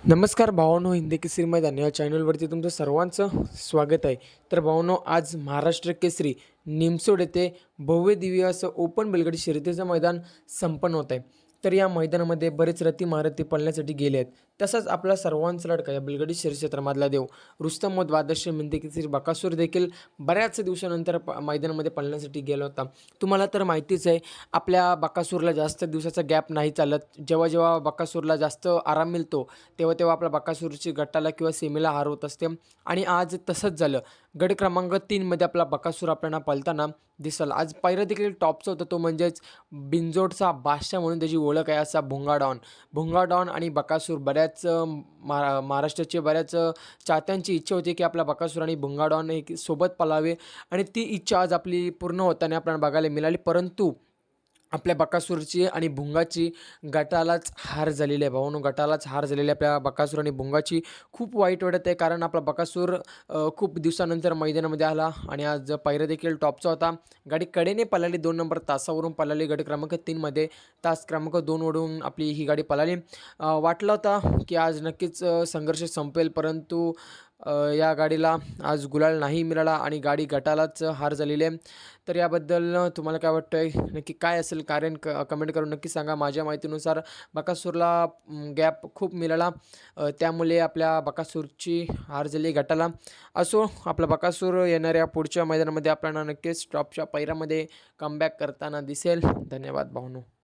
नमस्कार भावांनो, हिंदी केसरी मैदान या चॅनलवरती तुमचं सर्वांचं स्वागत आहे. तर भावांनो, आज महाराष्ट्र केसरी निमसोड येथे भव्य दिव्य असं ओपन बैलगाडी शर्यतीचं मैदान संपन्न होत आहे. तर या मैदानामध्ये बरेच रथी महारथी पळण्यासाठी गेले आहेत. तसंच आपला सर्वांचा लाडका या बैलगाडी शर्यत क्षेत्रामधला देव रुस्तम द्वादशी हिंदी केसरी बकासूर देखील बऱ्याच दिवसानंतर मैदानामध्ये पळण्यासाठी गेला होता. तुम्हाला तर माहितीच आहे, आपल्या बकासूरला जास्त दिवसाचा गॅप नाही चालत. जेव्हा जेव्हा बकासूरला जास्त आराम मिळतो तेव्हा तेव्हा आपल्या बकासूरची गटाला किंवा सेमीला हार होत असते. आणि आज तसंच झालं. गट क्रमांक 3मध्ये आपला बकासूर आपल्याला पळताना दिसला. आज पायरा देखील टॉपचा होता, तो म्हणजेच बिंजोडचा बादशाह म्हणून त्याची ओळख आहे असा भुंगा डॉन आणि बकासूर. बऱ्याच महाराष्ट्राचे बऱ्याच चाहत्यांची इच्छा होती की आपला बकासूर आणि भुंगा डॉन एक सोबत पळावे, आणि ती इच्छा आज आपली पूर्ण होताना आपल्याला बघायला मिळाली. परंतु आपल्या बकासूरची आणि भुंगाची गटालाच हार झालेली आहे. भावांनो, गटालाच हार झालेली आहे आपल्या बकासूर आणि भुंगाची. खूप वाईट वाटत आहे, कारण आपला बकासूर खूप दिवसानंतर मैदानामध्ये आला आणि आज पायरा देखील टॉपचा होता. गाडी कडेने पळाली, 2 नंबर तासावरून पळाली. गट क्रमांक 3मध्ये तास क्रमांक 2 वरून आपली ही गाडी पळाली. वाटलं होतं की आज नक्कीच संघर्ष संपेल, परंतु या गाडीला आज गुलाल नाही मिळाला आणि गाडी गटालाच हार झालेली आहे. तर याबद्दल तुम्हाला काय वाटतंय, नक्की काय असेल कारण, कमेंट करून नक्की सांगा. माझ्या माहितीनुसार बकासूरला गॅप खूप मिळाला, त्यामुळे आपल्या बकासूरची हार झाली गटाला. असो, आपला बकासूर येणाऱ्या पुढच्या मैदानामध्ये आपल्याला नक्कीच टॉपच्या पैरामध्ये कमबॅक करताना दिसेल. धन्यवाद भावनो.